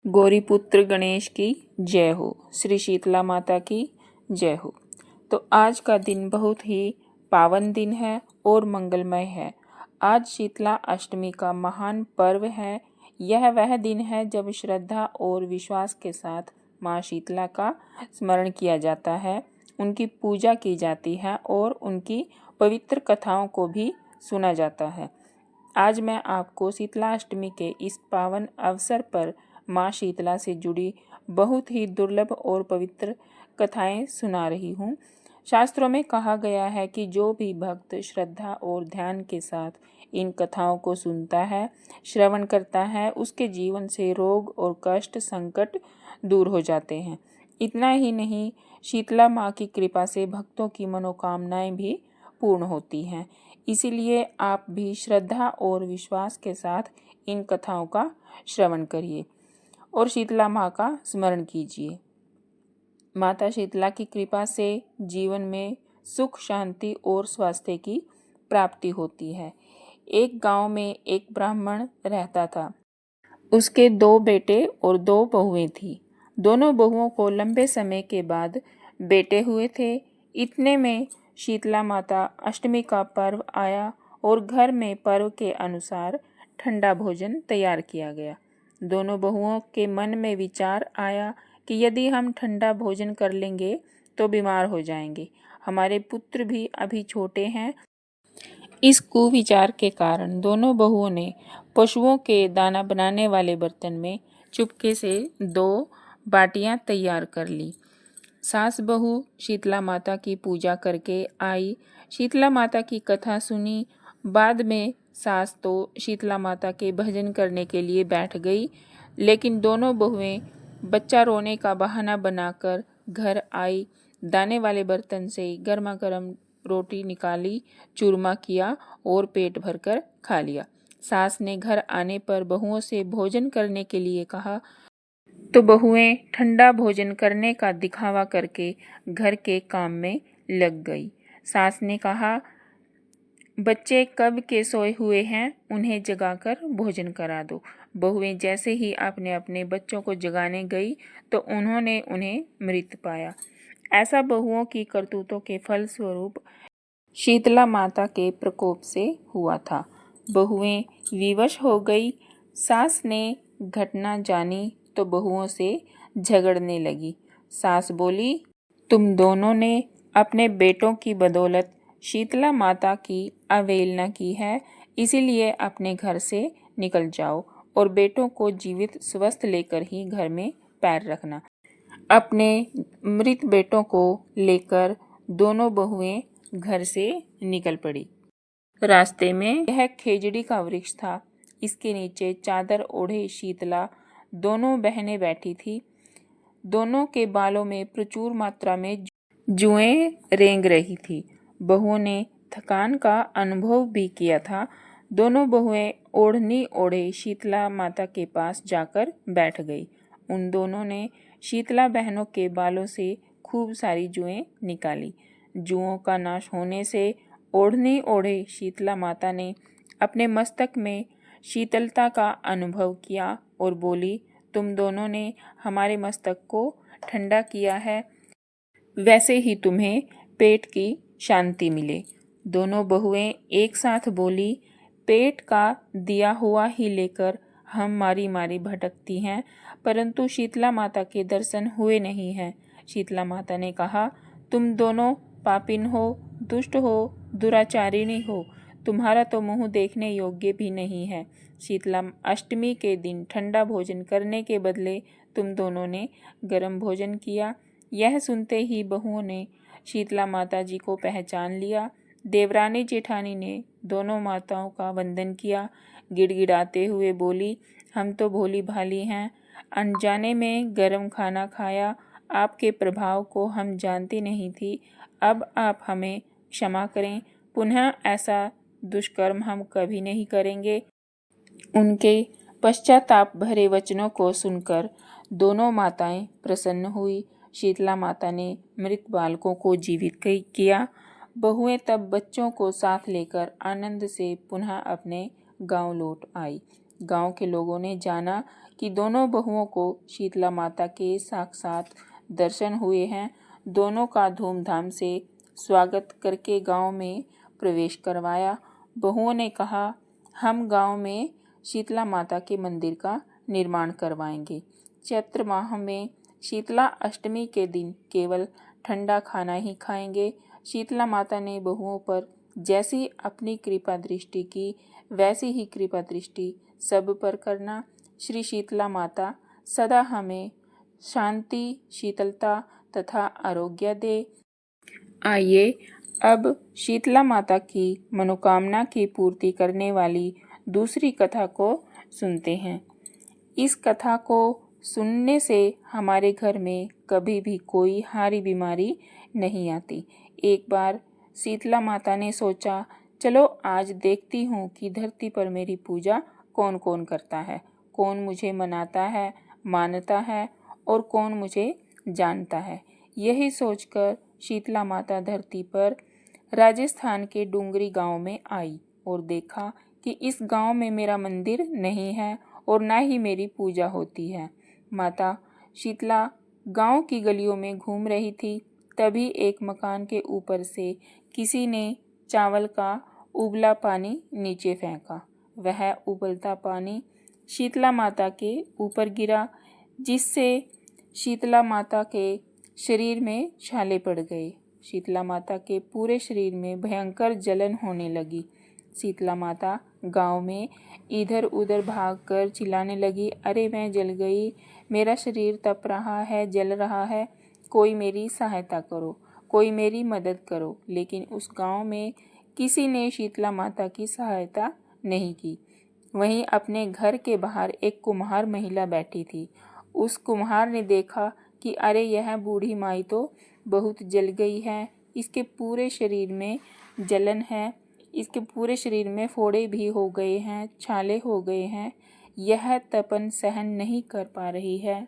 गौरीपुत्र गणेश की जय हो। श्री शीतला माता की जय हो। तो आज का दिन बहुत ही पावन दिन है और मंगलमय है। आज शीतला अष्टमी का महान पर्व है। यह वह दिन है जब श्रद्धा और विश्वास के साथ माँ शीतला का स्मरण किया जाता है, उनकी पूजा की जाती है और उनकी पवित्र कथाओं को भी सुना जाता है। आज मैं आपको शीतला अष्टमी के इस पावन अवसर पर माँ शीतला से जुड़ी बहुत ही दुर्लभ और पवित्र कथाएं सुना रही हूँ। शास्त्रों में कहा गया है कि जो भी भक्त श्रद्धा और ध्यान के साथ इन कथाओं को सुनता है, श्रवण करता है, उसके जीवन से रोग और कष्ट संकट दूर हो जाते हैं। इतना ही नहीं, शीतला माँ की कृपा से भक्तों की मनोकामनाएं भी पूर्ण होती हैं। इसीलिए आप भी श्रद्धा और विश्वास के साथ इन कथाओं का श्रवण करिए और शीतला माँ का स्मरण कीजिए। माता शीतला की कृपा से जीवन में सुख, शांति और स्वास्थ्य की प्राप्ति होती है। एक गांव में एक ब्राह्मण रहता था। उसके 2 बेटे और 2 बहुएं थीं। दोनों बहुओं को लंबे समय के बाद बेटे हुए थे। इतने में शीतला माता अष्टमी का पर्व आया और घर में पर्व के अनुसार ठंडा भोजन तैयार किया गया। दोनों बहुओं के मन में विचार आया कि यदि हम ठंडा भोजन कर लेंगे तो बीमार हो जाएंगे। हमारे पुत्र भी अभी छोटे हैं। इस कुविचार के कारण दोनों बहुओं ने पशुओं के दाना बनाने वाले बर्तन में चुपके से 2 बाटियां तैयार कर ली। सास बहू शीतला माता की पूजा करके आई, शीतला माता की कथा सुनी। बाद में सास तो शीतला माता के भजन करने के लिए बैठ गई, लेकिन दोनों बहुएं बच्चा रोने का बहाना बनाकर घर आई। दाने वाले बर्तन से गर्मा गर्म रोटी निकाली, चूरमा किया और पेट भरकर खा लिया। सास ने घर आने पर बहुओं से भोजन करने के लिए कहा, तो बहुएं ठंडा भोजन करने का दिखावा करके घर के काम में लग गई। सास ने कहा, बच्चे कब के सोए हुए हैं, उन्हें जगाकर भोजन करा दो। बहुएं जैसे ही अपने अपने बच्चों को जगाने गई तो उन्होंने उन्हें मृत पाया। ऐसा बहुओं की करतूतों के फलस्वरूप शीतला माता के प्रकोप से हुआ था। बहुएं विवश हो गई। सास ने घटना जानी तो बहुओं से झगड़ने लगी। सास बोली, तुम दोनों ने अपने बेटों की बदौलत शीतला माता की अवहेलना की है, इसीलिए अपने घर से निकल जाओ और बेटों को जीवित स्वस्थ लेकर ही घर में पैर रखना। अपने मृत बेटों को लेकर दोनों बहुएं घर से निकल पड़ी। रास्ते में यह खेजड़ी का वृक्ष था। इसके नीचे चादर ओढ़े शीतला दोनों बहनें बैठी थी। दोनों के बालों में प्रचुर मात्रा में जुएं रेंग रही थी। बहुओं ने थकान का अनुभव भी किया था। दोनों बहुएं ओढ़नी ओढ़े शीतला माता के पास जाकर बैठ गई। उन दोनों ने शीतला बहनों के बालों से खूब सारी जुएं निकाली। जुओं का नाश होने से ओढ़नी ओढ़े शीतला माता ने अपने मस्तक में शीतलता का अनुभव किया और बोली, तुम दोनों ने हमारे मस्तक को ठंडा किया है, वैसे ही तुम्हें पेट की शांति मिले। दोनों बहुएं एक साथ बोली, पेट का दिया हुआ ही लेकर हम मारी मारी भटकती हैं, परंतु शीतला माता के दर्शन हुए नहीं हैं। शीतला माता ने कहा, तुम दोनों पापिन हो, दुष्ट हो, दुराचारिणी हो, तुम्हारा तो मुंह देखने योग्य भी नहीं है। शीतला अष्टमी के दिन ठंडा भोजन करने के बदले तुम दोनों ने गर्म भोजन किया। यह सुनते ही बहुओं ने शीतला माता जी को पहचान लिया। देवरानी जेठानी ने दोनों माताओं का वंदन किया। गिड़गिड़ाते हुए बोली, हम तो भोली भाली हैं, अनजाने में गर्म खाना खाया, आपके प्रभाव को हम जानती नहीं थी। अब आप हमें क्षमा करें, पुनः ऐसा दुष्कर्म हम कभी नहीं करेंगे। उनके पश्चाताप भरे वचनों को सुनकर दोनों माताएं प्रसन्न हुई। शीतला माता ने मृत बालकों को जीवित किया। बहुएं तब बच्चों को साथ लेकर आनंद से पुनः अपने गांव लौट आई। गांव के लोगों ने जाना कि दोनों बहुओं को शीतला माता के साक्षात दर्शन हुए हैं। दोनों का धूमधाम से स्वागत करके गांव में प्रवेश करवाया। बहुओं ने कहा, हम गांव में शीतला माता के मंदिर का निर्माण करवाएंगे। चैत्र माह में शीतला अष्टमी के दिन केवल ठंडा खाना ही खाएंगे। शीतला माता ने बहुओं पर जैसी अपनी कृपा दृष्टि की, वैसी ही कृपा दृष्टि सब पर करना। श्री शीतला माता सदा हमें शांति, शीतलता तथा आरोग्य दे। आइए अब शीतला माता की मनोकामना की पूर्ति करने वाली दूसरी कथा को सुनते हैं। इस कथा को सुनने से हमारे घर में कभी भी कोई हारी बीमारी नहीं आती। एक बार शीतला माता ने सोचा, चलो आज देखती हूँ कि धरती पर मेरी पूजा कौन कौन करता है, कौन मुझे मनाता है, मानता है और कौन मुझे जानता है। यही सोचकर शीतला माता धरती पर राजस्थान के डूंगरी गांव में आई और देखा कि इस गांव में मेरा मंदिर नहीं है और ना ही मेरी पूजा होती है। माता शीतला गांव की गलियों में घूम रही थी। तभी एक मकान के ऊपर से किसी ने चावल का उबला पानी नीचे फेंका। वह उबलता पानी शीतला माता के ऊपर गिरा, जिससे शीतला माता के शरीर में छाले पड़ गए। शीतला माता के पूरे शरीर में भयंकर जलन होने लगी। शीतला माता गांव में इधर उधर भागकर चिल्लाने लगी, अरे मैं जल गई, मेरा शरीर तप रहा है, जल रहा है, कोई मेरी सहायता करो, कोई मेरी मदद करो। लेकिन उस गांव में किसी ने शीतला माता की सहायता नहीं की। वहीं अपने घर के बाहर एक कुम्हार महिला बैठी थी। उस कुम्हार ने देखा कि अरे यह बूढ़ी माई तो बहुत जल गई है, इसके पूरे शरीर में जलन है, इसके पूरे शरीर में फोड़े भी हो गए हैं, छाले हो गए हैं, यह तपन सहन नहीं कर पा रही है।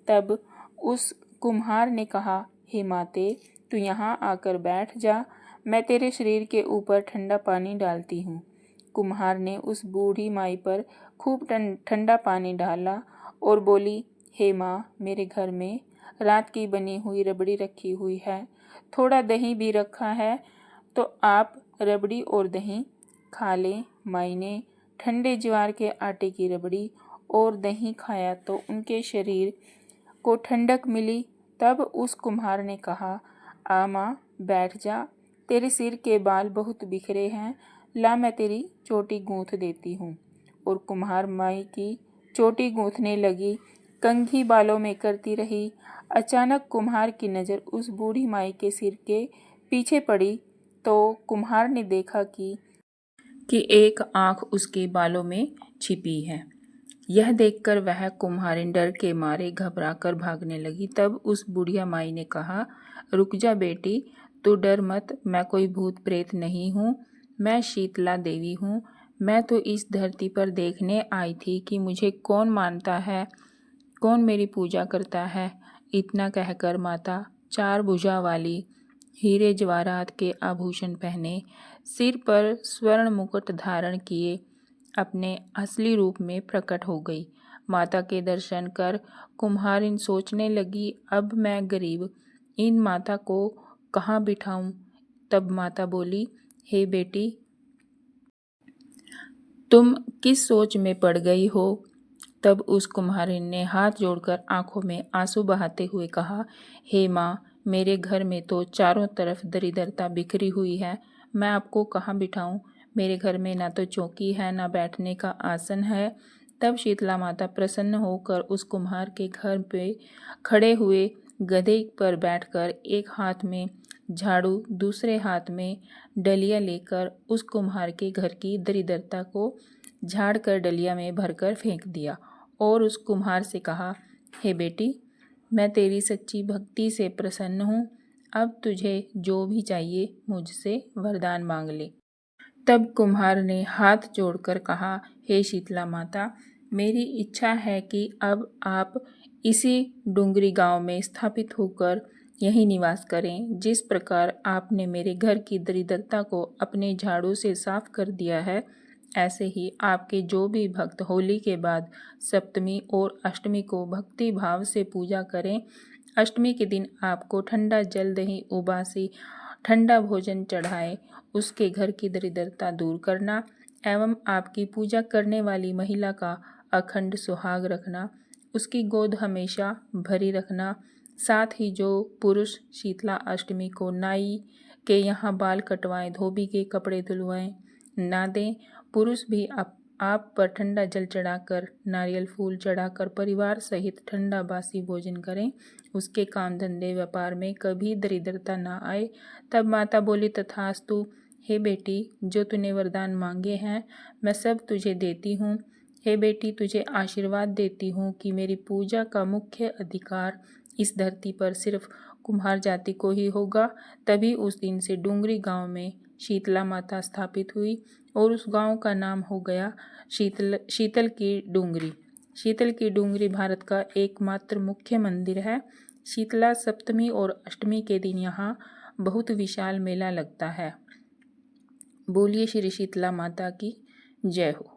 तब उस कुम्हार ने कहा, हे माते, तू यहाँ आकर बैठ जा, मैं तेरे शरीर के ऊपर ठंडा पानी डालती हूँ। कुम्हार ने उस बूढ़ी माई पर खूब ठंडा पानी डाला और बोली, हे माँ, मेरे घर में रात की बनी हुई रबड़ी रखी हुई है, थोड़ा दही भी रखा है, तो आप रबड़ी और दही खा लें। माई ने ठंडे ज्वार के आटे की रबड़ी और दही खाया तो उनके शरीर को ठंडक मिली। तब उस कुम्हार ने कहा, आ माँ, बैठ जा, तेरे सिर के बाल बहुत बिखरे हैं, ला मैं तेरी चोटी गूंथ देती हूँ। और कुम्हार माई की चोटी गूंथने लगी, कंघी बालों में करती रही। अचानक कुम्हार की नज़र उस बूढ़ी माई के सिर के पीछे पड़ी तो कुम्हार ने देखा कि एक आँख उसके बालों में छिपी है। यह देखकर वह कुम्हारिन डर के मारे घबरा कर भागने लगी। तब उस बुढ़िया माई ने कहा, रुक जा बेटी, तू डर मत, मैं कोई भूत प्रेत नहीं हूँ, मैं शीतला देवी हूँ। मैं तो इस धरती पर देखने आई थी कि मुझे कौन मानता है, कौन मेरी पूजा करता है। इतना कहकर माता चार भुजा वाली, हीरे जवाहरात के आभूषण पहने, सिर पर स्वर्ण मुकुट धारण किए अपने असली रूप में प्रकट हो गई। माता के दर्शन कर कुम्हारिन सोचने लगी, अब मैं गरीब इन माता को कहाँ बिठाऊं। तब माता बोली, हे बेटी, तुम किस सोच में पड़ गई हो। तब उस कुम्हारिन ने हाथ जोड़कर आंखों में आंसू बहाते हुए कहा, हे माँ, मेरे घर में तो चारों तरफ दरिद्रता बिखरी हुई है, मैं आपको कहाँ बिठाऊं। मेरे घर में ना तो चौकी है, ना बैठने का आसन है। तब शीतला माता प्रसन्न होकर उस कुम्हार के घर पे खड़े हुए गधे पर बैठकर एक हाथ में झाड़ू, दूसरे हाथ में डलिया लेकर उस कुम्हार के घर की दरिद्रता को झाड़ कर डलिया में भरकर फेंक दिया और उस कुम्हार से कहा, हे बेटी, मैं तेरी सच्ची भक्ति से प्रसन्न हूँ, अब तुझे जो भी चाहिए मुझसे वरदान मांग ले। तब कुम्हार ने हाथ जोड़कर कहा, हे शीतला माता, मेरी इच्छा है कि अब आप इसी डूंगरी गांव में स्थापित होकर यहीं निवास करें। जिस प्रकार आपने मेरे घर की दरिद्रता को अपने झाड़ू से साफ कर दिया है, ऐसे ही आपके जो भी भक्त होली के बाद सप्तमी और अष्टमी को भक्ति भाव से पूजा करें। अष्टमी के दिन आपको ठंडा जल, दही, उबासी, ठंडा भोजन चढ़ाए, उसके घर की दरिद्रता दूर करना एवं आपकी पूजा करने वाली महिला का अखंड सुहाग रखना, उसकी गोद हमेशा भरी रखना। साथ ही जो पुरुष शीतला अष्टमी को नाई के यहाँ बाल कटवाएं, धोबी के कपड़े धुलवाएं ना दें। पुरुष भी आप पर ठंडा जल चढ़ाकर, नारियल फूल चढ़ाकर परिवार सहित ठंडा बासी भोजन करें। उसके काम धंधे व्यापार में कभी दरिद्रता ना आए। तब माता बोली, तथास्तु। हे बेटी, जो तूने वरदान मांगे हैं मैं सब तुझे देती हूँ। हे बेटी, तुझे आशीर्वाद देती हूँ कि मेरी पूजा का मुख्य अधिकार इस धरती पर सिर्फ कुम्हार जाति को ही होगा। तभी उस दिन से डूंगरी गांव में शीतला माता स्थापित हुई और उस गांव का नाम हो गया शीतल की डूंगरी। शीतल की डूंगरी भारत का एकमात्र मुख्य मंदिर है। शीतला सप्तमी और अष्टमी के दिन यहाँ बहुत विशाल मेला लगता है। बोलिए श्री शीतला माता की जय हो।